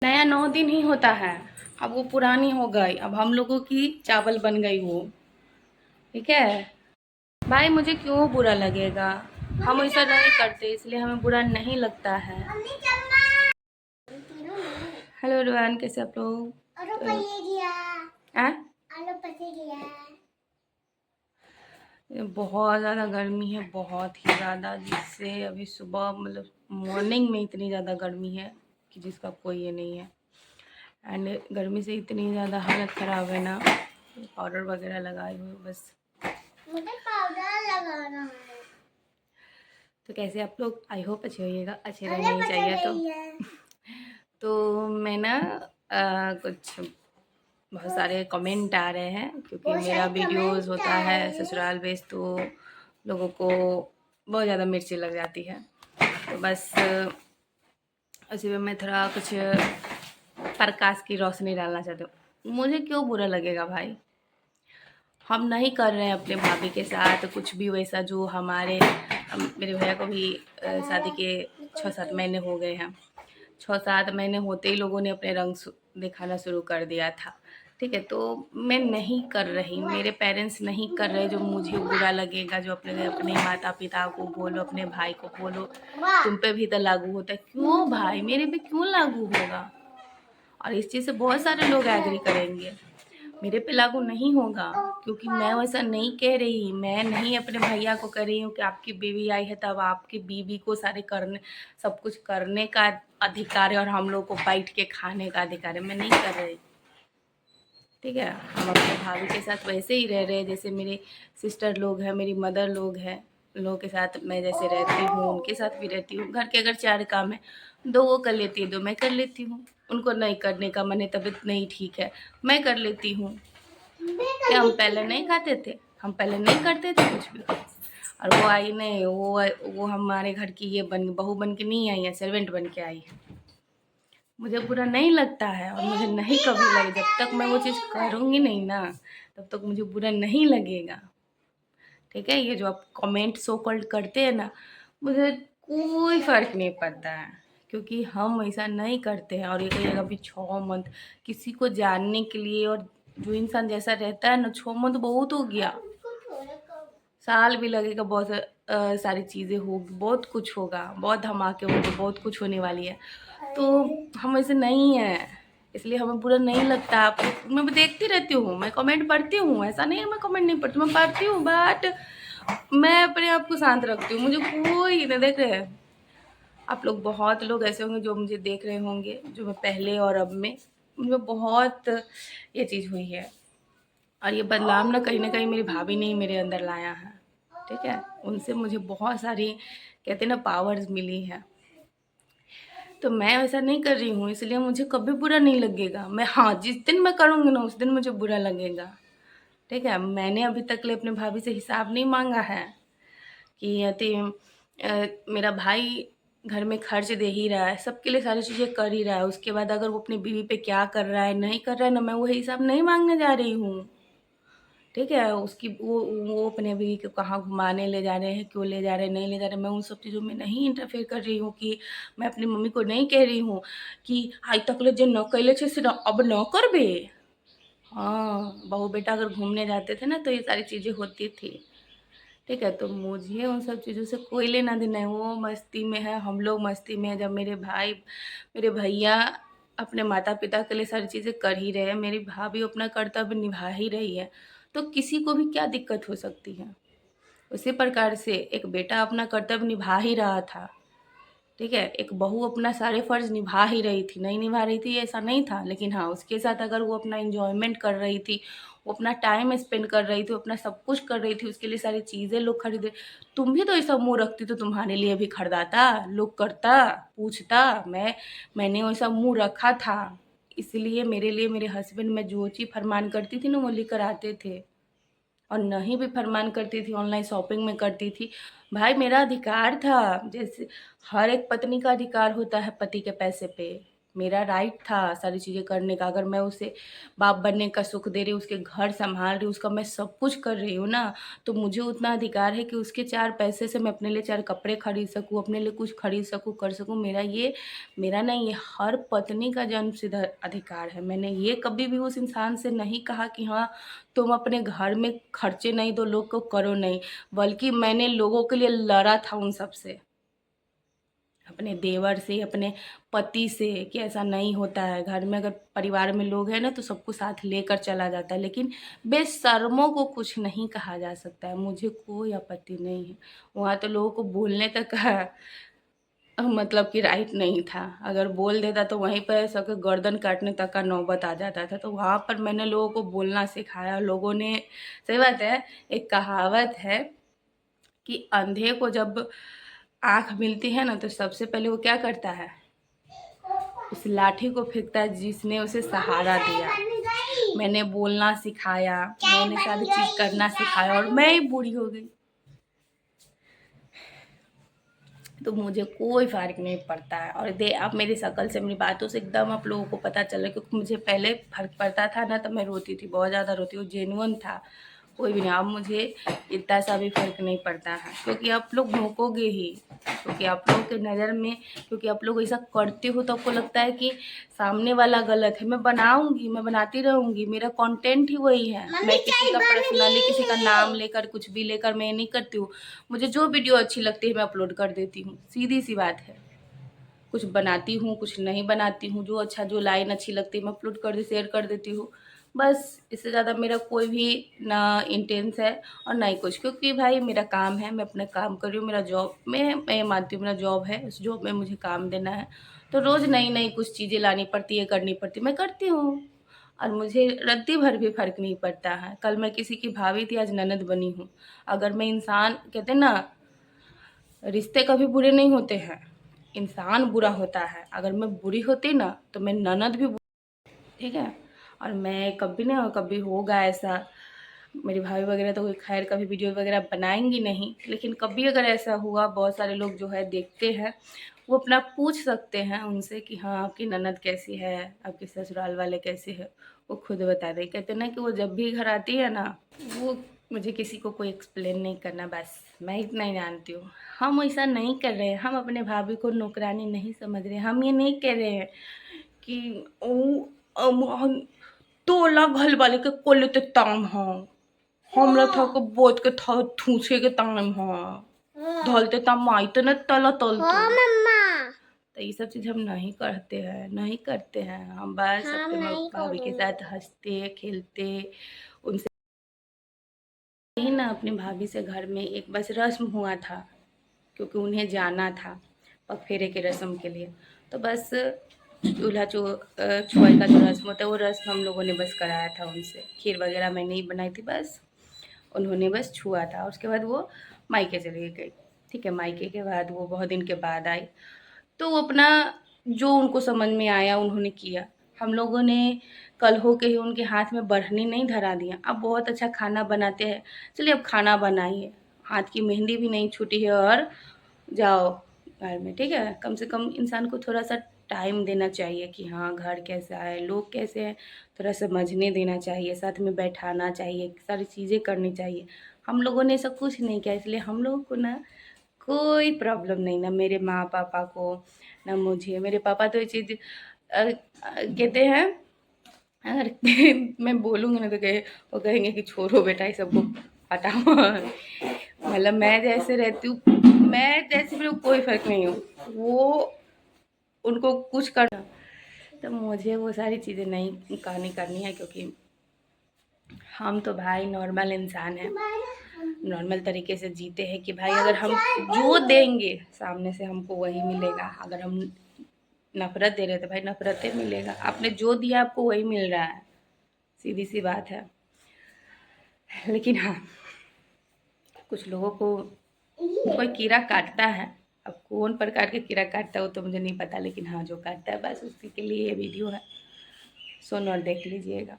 नया 9 दिन ही होता है। अब वो पुरानी हो गई, अब हम लोगों की चावल बन गई वो। ठीक है भाई, मुझे क्यों बुरा लगेगा? हम ऐसा नहीं करते इसलिए हमें बुरा नहीं लगता है। हेलो एवरीवन, कैसे आप लोग? बहुत ज़्यादा गर्मी है, बहुत ही ज़्यादा, जिससे अभी सुबह मतलब मॉर्निंग में इतनी ज़्यादा गर्मी है कि जिसका कोई ये नहीं है। एंड गर्मी से इतनी ज़्यादा हालत ख़राब है ना, पाउडर वगैरह लगाए हुए बस। मुझे पाउडर लगाना है। तो कैसे आप लोग? आई होप अच्छे होइएगा, अच्छे रहना ही चाहिए। तो मैं ना कुछ बहुत सारे कमेंट आ रहे हैं क्योंकि मेरा वीडियोस होता है ससुराल बेस, तो लोगों को बहुत ज़्यादा मिर्ची लग जाती है। तो बस उसी में मैं थोड़ा कुछ प्रकाश की रोशनी डालना चाहती हूँ। मुझे क्यों बुरा लगेगा भाई? हम नहीं कर रहे हैं अपने भाभी के साथ कुछ भी वैसा जो हमारे मेरे भैया को भी शादी के 6-7 महीने हो गए हैं। 6-7 महीने होते ही लोगों ने अपने रंग दिखाना शुरू कर दिया था। ठीक है, तो मैं नहीं कर रही, मेरे पेरेंट्स नहीं कर रहे, जो मुझे बुरा लगेगा। जो अपने अपने माता पिता को बोलो, अपने भाई को बोलो, तुम पे भी तो लागू होता है। क्यों भाई, मेरे पे क्यों लागू होगा? और इस चीज़ से बहुत सारे लोग एग्री करेंगे, मेरे पे लागू नहीं होगा क्योंकि मैं वैसा नहीं कह रही। मैं नहीं अपने भैया को कह रही हूँ कि आपकी बीवी आई है तब आपकी बीवी को सारे करने, सब कुछ करने का अधिकार है और हम लोग को बैठ के खाने का अधिकार है। मैं नहीं कर रही। ठीक है, हम अपने भाभी के साथ वैसे ही रह रहे हैं जैसे मेरे सिस्टर लोग हैं, मेरी मदर लोग हैं, लोगों के साथ मैं जैसे रहती हूँ उनके साथ भी रहती हूँ। घर के अगर 4 काम है, 2 वो कर लेती है, 2 मैं कर लेती हूँ। उनको नहीं करने का मन है, तबीयत नहीं ठीक है, मैं कर लेती हूँ। क्या हम पहले नहीं खाते थे? हम पहले नहीं करते थे कुछ भी? और वो आई नहीं, वो हमारे घर की ये बहू बन के नहीं आई है, सर्वेंट बन के आई है। मुझे बुरा नहीं लगता है और मुझे नहीं कभी लगे, जब तक मैं वो चीज़ करूँगी नहीं ना तब तक मुझे बुरा नहीं लगेगा। ठीक है, ये जो आप कमेंट सो कॉल्ड करते हैं ना, मुझे कोई फ़र्क नहीं पड़ता है क्योंकि हम ऐसा नहीं करते हैं। और ये कहिएगा अभी 6 मंथ किसी को जानने के लिए, और जो इंसान जैसा रहता है ना, 6 मंथ बहुत हो गया, साल भी लगेगा। बहुत सारी चीज़ें होगी, बहुत कुछ होगा, बहुत धमाके होंगे, बहुत कुछ होने वाली है। तो हम ऐसे नहीं हैं, इसलिए हमें बुरा नहीं लगता। आप मैं भी देखती रहती हूँ, मैं कमेंट पढ़ती हूँ, ऐसा नहीं है मैं कमेंट नहीं पढ़ती, मैं पढ़ती हूँ, बट मैं अपने आप को शांत रखती हूँ। मुझे कोई नहीं देख रहे हैं। आप लोग बहुत लोग ऐसे होंगे जो मुझे देख रहे होंगे, जो मैं पहले और अब में उनमें बहुत ये चीज़ हुई है। और ये बदलाव ना कहीं मेरी भाभी ने ही मेरे अंदर लाया है। ठीक है, उनसे मुझे बहुत सारी कहते हैं ना पावर्स मिली है। तो मैं वैसा नहीं कर रही हूँ, इसलिए मुझे कभी बुरा नहीं लगेगा। मैं हाँ, जिस दिन मैं करूँगी ना उस दिन मुझे बुरा लगेगा। ठीक है, मैंने अभी तक ले अपने भाभी से हिसाब नहीं मांगा है कि यदि मेरा भाई घर में खर्च दे ही रहा है, सबके लिए सारी चीज़ें कर ही रहा है, उसके बाद अगर वो अपनी बीवी पे क्या कर रहा है नहीं कर रहा है ना, मैं वो हिसाब नहीं मांगने जा रही हूँ। ठीक है, उसकी वो अपने बीवी को कहाँ घुमाने ले जा रहे हैं, क्यों ले जा रहे हैं, नहीं ले जा रहे हैं, मैं उन सब चीज़ों में नहीं इंटरफेयर कर रही हूँ। कि मैं अपनी मम्मी को नहीं कह रही हूँ कि आज तक ले जे न कैले छे से अब न करबे। हाँ, बहू बेटा अगर घूमने जाते थे ना तो ये सारी चीज़ें होती थी। ठीक है, तो मुझे उन सब चीज़ों से कोई लेना देना है। वो मस्ती में है, हम लोग मस्ती में हैं। जब मेरे भैया अपने माता पिता के लिए सारी चीज़ें कर ही रहे हैं, मेरी भाभी अपना कर्तव्य निभा ही रही है, तो किसी को भी क्या दिक्कत हो सकती है? उसी प्रकार से एक बेटा अपना कर्तव्य निभा ही रहा था। ठीक है, एक बहू अपना सारे फ़र्ज़ निभा ही रही थी, नहीं निभा रही थी ऐसा नहीं था, लेकिन हाँ, उसके साथ अगर वो अपना एन्जॉयमेंट कर रही थी, वो अपना टाइम स्पेंड कर रही थी, वो अपना सब कुछ कर रही थी, उसके लिए सारी चीज़ें लोग खरीदे। तुम भी तो ऐसा मुँह रखती तो तुम्हारे लिए भी खरीदाता, लोग करता, पूछता। मैंने वैसा मुँह रखा था, इसलिए मेरे लिए मेरे हस्बैंड मैं जो चीज़ फरमान करती थी ना, वो लेकर आते थे। और नहीं भी फरमान करती थी, ऑनलाइन शॉपिंग में करती थी, भाई मेरा अधिकार था। जैसे हर एक पत्नी का अधिकार होता है पति के पैसे पे, मेरा राइट था सारी चीज़ें करने का। अगर मैं उसे बाप बनने का सुख दे रही हूँ, उसके घर संभाल रही हूँ, उसका मैं सब कुछ कर रही हूँ ना, तो मुझे उतना अधिकार है कि उसके 4 पैसे से मैं अपने लिए 4 कपड़े खरीद सकूँ, अपने लिए कुछ खरीद सकूँ, कर सकूँ। मेरा नहीं, ये हर पत्नी का जन्मसिद्ध अधिकार है। मैंने ये कभी भी उस इंसान से नहीं कहा कि हाँ तुम अपने घर में खर्चे नहीं दो, लोग को करो नहीं, बल्कि मैंने लोगों के लिए लड़ा था उन सब से, अपने देवर से, अपने पति से, कि ऐसा नहीं होता है। घर में अगर परिवार में लोग हैं ना तो सबको साथ लेकर चला जाता है, लेकिन बेशर्मों को कुछ नहीं कहा जा सकता है। मुझे कोई आपत्ति नहीं है। वहाँ तो लोगों को बोलने तक का मतलब कि राइट नहीं था। अगर बोल देता तो वहीं पर सबके गर्दन काटने तक का नौबत आ जाता था। तो वहाँ पर मैंने लोगों को बोलना सिखाया। लोगों ने, सही बात है, एक कहावत है कि अंधे को जब आँख मिलती है ना तो सबसे पहले वो क्या करता है, उस लाठी को फेंकता है जिसने उसे सहारा दिया। मैंने बोलना सिखाया, मैंने सारी चीज़ करना सिखाया और मैं ही बूढ़ी हो गई। तो मुझे कोई फ़र्क नहीं पड़ता है। और आप मेरी शक्ल से, मेरी बातों से एकदम आप लोगों को पता चल रहा है, क्योंकि मुझे पहले फ़र्क पड़ता था ना तब मैं रोती थी, बहुत ज़्यादा रोती, वो जेन्युइन था, कोई भी नहीं। अब मुझे इतना सा भी फ़र्क नहीं पड़ता है, क्योंकि आप लोग भौंकोगे ही, क्योंकि आप लोगों के नज़र में, क्योंकि आप लोग ऐसा करते हो तो आपको लगता है कि सामने वाला गलत है। मैं बनाऊंगी, मैं बनाती रहूंगी, मेरा कंटेंट ही वही है। मैं किसी का पर्सनली, किसी का नाम लेकर, कुछ भी लेकर मैं नहीं करती हूँ। मुझे जो वीडियो अच्छी लगती है मैं अपलोड कर देती हूँ, सीधी सी बात है। कुछ बनाती हूँ, कुछ नहीं बनाती हूँ, जो लाइन अच्छी लगती है मैं अपलोड कर शेयर कर देती हूँ, बस। इससे ज़्यादा मेरा कोई भी ना इंटेंस है और ना ही कुछ, क्योंकि भाई मेरा काम है, मैं अपना काम कर रही हूँ। मेरा जॉब में, मैं मानती हूँ मेरा जॉब है, उस जॉब में मुझे काम देना है, तो रोज़ नई नई कुछ चीज़ें लानी पड़ती है, करनी पड़ती है, मैं करती हूँ। और मुझे रत्ती भर भी फ़र्क नहीं पड़ता है। कल मैं किसी की भाभी थी, आज ननद बनी हूँ। अगर मैं इंसान, कहते हैं ना, रिश्ते कभी बुरे नहीं होते हैं, इंसान बुरा होता है। अगर मैं बुरी होती ना तो मैं ननद भी, ठीक है। और मैं कभी ना, कभी होगा ऐसा, मेरी भाभी वगैरह तो खैर कभी वीडियो वगैरह बनाएंगी नहीं, लेकिन कभी अगर ऐसा हुआ, बहुत सारे लोग जो है देखते हैं, वो अपना पूछ सकते हैं उनसे कि हाँ आपकी ननद कैसी है, आपके ससुराल वाले कैसे हैं, वो खुद बता दे। कहते ना कि वो जब भी घर आती है ना, वो, मुझे किसी को कोई एक्सप्लेन नहीं करना, बस मैं इतना ही जानती हूँ। हम ऐसा नहीं कर रहे हैं, हम अपने भाभी को नौकरानी नहीं समझ रहे। हम ये नहीं कह रहे हैं कि हम तोला घर वाले के कोलते ताम हाँ, हमरा था को बोत के था ठूसे के ताम हाँ, ढलते ताम माई तो न तला तल तो ये सब चीज़ हम नहीं करते हैं, नहीं करते हैं। हम बस अपने भाभी के साथ हंसते खेलते, उनसे ही ना, अपनी भाभी से घर में एक बस रस्म हुआ था, क्योंकि उन्हें जाना था पगफेरे के रस्म के लिए। तो बस चूल्हा छुआई का जो रस्म होता है, वो रस्म हम लोगों ने बस कराया था उनसे। खीर वगैरह मैंने ही बनाई थी, बस उन्होंने बस छुआ था। उसके बाद वो मायके चली गई, ठीक है। मायके के बाद वो बहुत दिन के बाद आई, तो वो अपना जो उनको समझ में आया उन्होंने किया। हम लोगों ने कल हो के ही उनके हाथ में बढ़नी नहीं धरा दिया। अब बहुत अच्छा खाना बनाते हैं, चलिए अब खाना बनाइए, हाथ की मेहंदी भी नहीं छूटी है, और जाओ घर में, ठीक है। कम से कम इंसान को थोड़ा सा टाइम देना चाहिए कि हाँ घर कैसा है, लोग कैसे हैं, थोड़ा समझने देना चाहिए, साथ में बैठाना चाहिए, सारी चीज़ें करनी चाहिए। हम लोगों ने ऐसा कुछ नहीं किया, इसलिए हम लोगों को ना कोई प्रॉब्लम नहीं, ना मेरे माँ पापा को, ना मुझे। मेरे पापा तो ये चीज़ कहते हैं, अगर मैं बोलूँगी ना तो वो कहेंगे कि छोड़ो बेटा ये सबको, हटाओ। मतलब मैं जैसे रहती हूँ, मैं जैसे भी हूँ, कोई फ़र्क नहीं हो, वो उनको कुछ करना, तो मुझे वो सारी चीज़ें नहीं करनी है, क्योंकि हम तो भाई नॉर्मल इंसान हैं, नॉर्मल तरीके से जीते हैं कि भाई अगर हम जो देंगे सामने से हमको वही मिलेगा। अगर हम नफ़रत दे रहे हैं तो भाई नफ़रत ही मिलेगा। आपने जो दिया आपको वही मिल रहा है, सीधी सी बात है। लेकिन हाँ, कुछ लोगों को कोई कीड़ा काटता है, अब कौन प्रकार के कीड़ा काटता है वो तो मुझे नहीं पता, लेकिन हाँ जो काटता है बस उसी के लिए ये वीडियो है, सुन और देख लीजिएगा।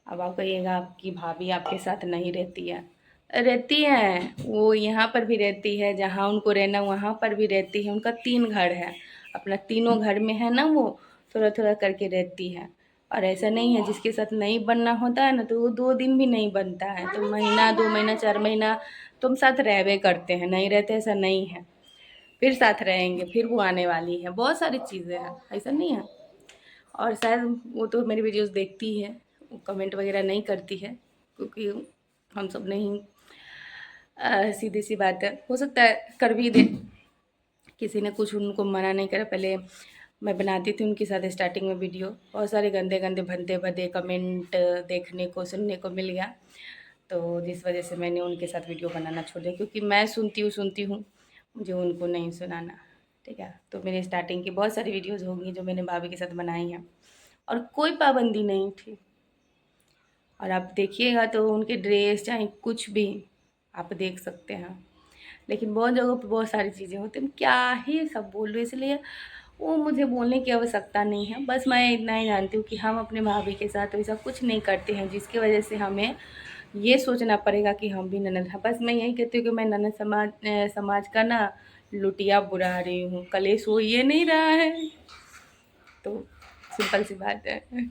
अब आप कहिएगा आपकी भाभी आपके साथ नहीं रहती है, रहती हैं, वो यहाँ पर भी रहती है, जहाँ उनको रहना वहाँ पर भी रहती है। उनका 3 घर है। अपना तीनों घर में है ना, वो थोड़ा थोड़ा करके रहती है। और ऐसा नहीं है जिसके साथ नहीं बनना होता है ना तो वो 2 दिन भी नहीं बनता है, तो महीना 2 महीना 4 महीना तुम साथ रहवे करते हैं, नहीं रहते ऐसा नहीं है, फिर साथ रहेंगे, फिर वो आने वाली है, बहुत सारी चीज़ें हैं, ऐसा नहीं है। और शायद वो तो मेरी वीडियोस देखती है, वो कमेंट वगैरह नहीं करती है क्योंकि हम सब नहीं, सीधी सी बात है, हो सकता है कर भी दे, किसी ने कुछ उनको मना नहीं करा। पहले मैं बनाती थी उनके साथ स्टार्टिंग में वीडियो, बहुत सारे गंदे गंदे भद्दे भद्दे कमेंट देखने को सुनने को मिल गया, तो जिस वजह से मैंने उनके साथ वीडियो बनाना छोड़ दिया, क्योंकि मैं सुनती हूँ, मुझे उनको नहीं सुनाना, ठीक है। तो मेरी स्टार्टिंग की बहुत सारी वीडियोज़ होंगी जो मैंने भाभी के साथ बनाई हैं और कोई पाबंदी नहीं थी। और आप देखिएगा तो उनके ड्रेस चाहे कुछ भी आप देख सकते हैं, लेकिन बहुत जगहों पे बहुत सारी चीज़ें होती हैं, क्या ही सब बोल रहे, इसलिए वो मुझे बोलने की आवश्यकता नहीं है। बस मैं इतना ही जानती हूँ कि हम अपने भाभी के साथ ऐसा कुछ नहीं करते हैं जिसकी वजह से हमें ये सोचना पड़ेगा कि हम भी ननद हैं। बस मैं यही कहती हूँ कि मैं ननद समाज का ना लुटिया बुरा रही हूँ, कलेश हो ये नहीं रहा है, तो सिंपल सी बात है।